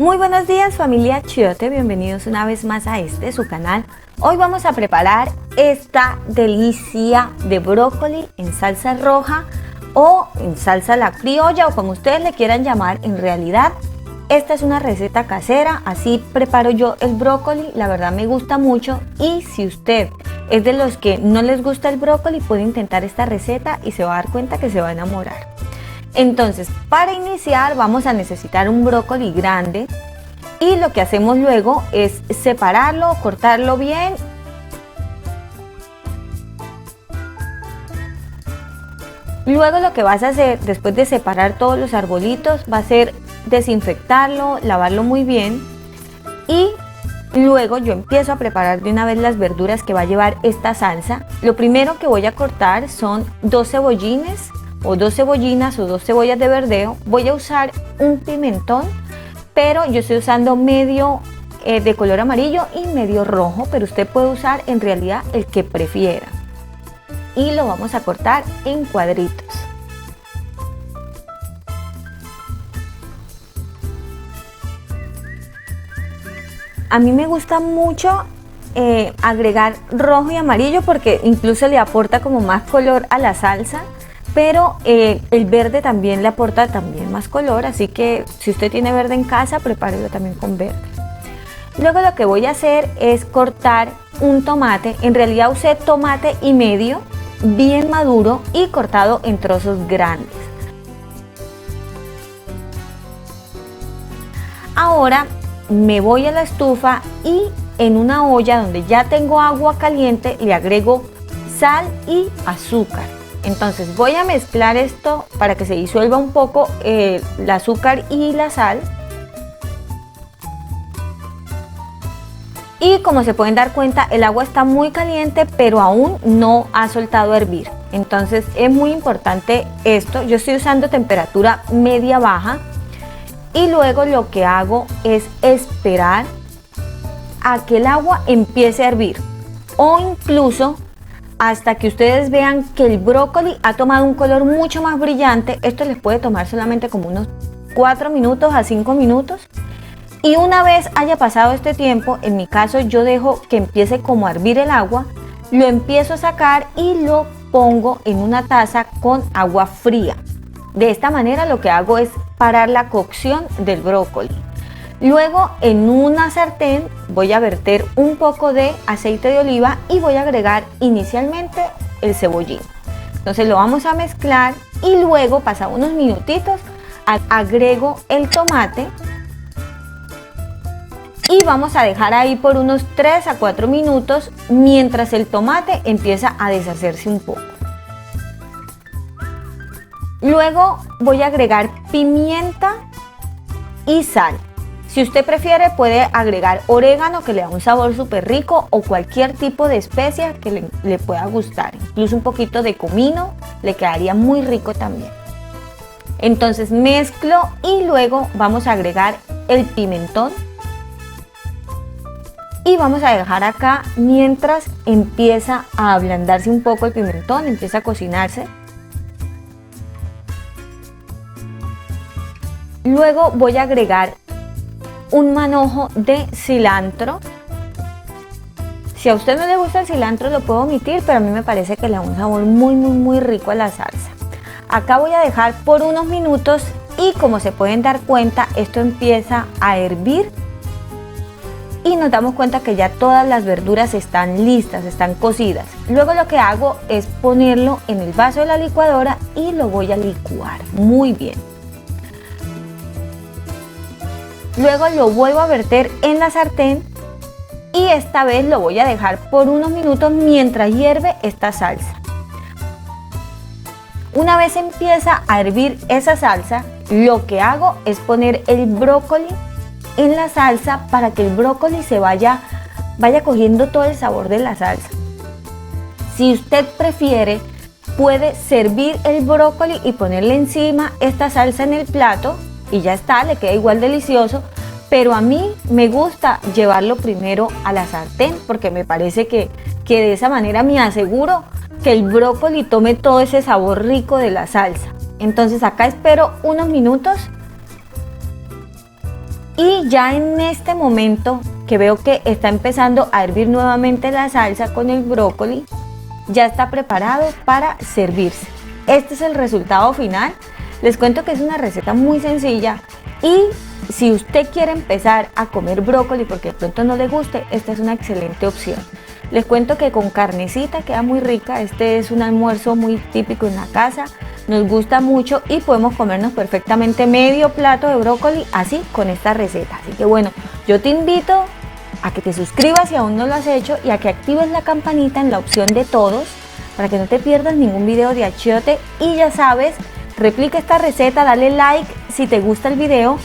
Muy buenos días, familia Chiote, bienvenidos una vez más a su canal. Hoy vamos a preparar esta delicia de brócoli en salsa roja o en salsa a la criolla, o como ustedes le quieran llamar. En realidad esta es una receta casera, así preparo yo el brócoli. La verdad me gusta mucho, y si usted es de los que no les gusta el brócoli, puede intentar esta receta y se va a dar cuenta que se va a enamorar. Entonces, para iniciar vamos a necesitar un brócoli grande, y lo que hacemos luego es separarlo, cortarlo bien. Luego lo que vas a hacer después de separar todos los arbolitos va a ser desinfectarlo, lavarlo muy bien, y luego yo empiezo a preparar de una vez las verduras que va a llevar esta salsa. Lo primero que voy a cortar son 2 cebollines o 2 cebollinas o 2 cebollas de verdeo. Voy a usar un pimentón, pero yo estoy usando medio de color amarillo y medio rojo, pero usted puede usar en realidad el que prefiera. Y lo vamos a cortar en cuadritos. A mí me gusta mucho agregar rojo y amarillo porque incluso le aporta como más color a la salsa. Pero el verde también le aporta más color, así que si usted tiene verde en casa, prepárelo también con verde. Luego lo que voy a hacer es cortar un tomate. En realidad usé tomate y medio, bien maduro y cortado en trozos grandes. Ahora me voy a la estufa y en una olla donde ya tengo agua caliente le agrego sal y azúcar. Entonces voy a mezclar esto para que se disuelva un poco el azúcar y la sal. Y como se pueden dar cuenta, el agua está muy caliente, pero aún no ha soltado a hervir. Entonces es muy importante esto. Yo estoy usando temperatura media baja. Y luego lo que hago es esperar a que el agua empiece a hervir, o incluso hasta que ustedes vean que el brócoli ha tomado un color mucho más brillante. Esto les puede tomar solamente como unos 4 minutos a 5 minutos. Y una vez haya pasado este tiempo, en mi caso yo dejo que empiece como a hervir el agua, lo empiezo a sacar y lo pongo en una taza con agua fría. De esta manera lo que hago es parar la cocción del brócoli. Luego en una sartén voy a verter un poco de aceite de oliva y voy a agregar inicialmente el cebollín. Entonces lo vamos a mezclar y luego, pasados unos minutitos, agrego el tomate y vamos a dejar ahí por unos 3 a 4 minutos mientras el tomate empieza a deshacerse un poco. Luego voy a agregar pimienta y sal. Si usted prefiere puede agregar orégano, que le da un sabor súper rico, o cualquier tipo de especia que le pueda gustar. Incluso un poquito de comino le quedaría muy rico también. Entonces mezclo y luego vamos a agregar el pimentón. Y vamos a dejar acá mientras empieza a ablandarse un poco el pimentón, empieza a cocinarse. Luego voy a agregar un manojo de cilantro. Si a usted no le gusta el cilantro lo puedo omitir, pero a mí me parece que le da un sabor muy rico a la salsa. Acá voy a dejar por unos minutos y como se pueden dar cuenta, esto empieza a hervir y nos damos cuenta que ya todas las verduras están listas, están cocidas. Luego lo que hago es ponerlo en el vaso de la licuadora y lo voy a licuar muy bien. Luego lo vuelvo a verter en la sartén y esta vez lo voy a dejar por unos minutos mientras hierve esta salsa. Una vez empieza a hervir esa salsa, lo que hago es poner el brócoli en la salsa para que el brócoli se vaya cogiendo todo el sabor de la salsa. Si usted prefiere, puede servir el brócoli y ponerle encima esta salsa en el plato y ya está, le queda igual delicioso. Pero a mí me gusta llevarlo primero a la sartén porque me parece que de esa manera me aseguro que el brócoli tome todo ese sabor rico de la salsa. Entonces acá espero unos minutos Y ya en este momento que veo que está empezando a hervir nuevamente la salsa con el brócoli, ya está preparado para servirse. Este es el resultado final. Les cuento que es una receta muy sencilla y si usted quiere empezar a comer brócoli porque de pronto no le guste, esta es una excelente opción. Les cuento que con carnecita queda muy rica. Este es un almuerzo muy típico en la casa, nos gusta mucho y podemos comernos perfectamente medio plato de brócoli así con esta receta. Así que bueno, yo te invito a que te suscribas si aún no lo has hecho y a que actives la campanita en la opción de todos para que no te pierdas ningún video de achiote. Y ya sabes, replica esta receta, dale like si te gusta el video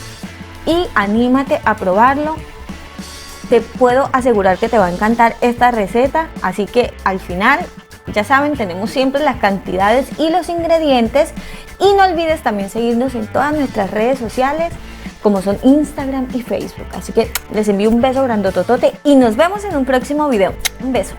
y anímate a probarlo. Te puedo asegurar que te va a encantar esta receta, así que al final, ya saben, tenemos siempre las cantidades y los ingredientes. Y no olvides también seguirnos en todas nuestras redes sociales, como son Instagram y Facebook. Así que les envío un beso grandototote y nos vemos en un próximo video. Un beso.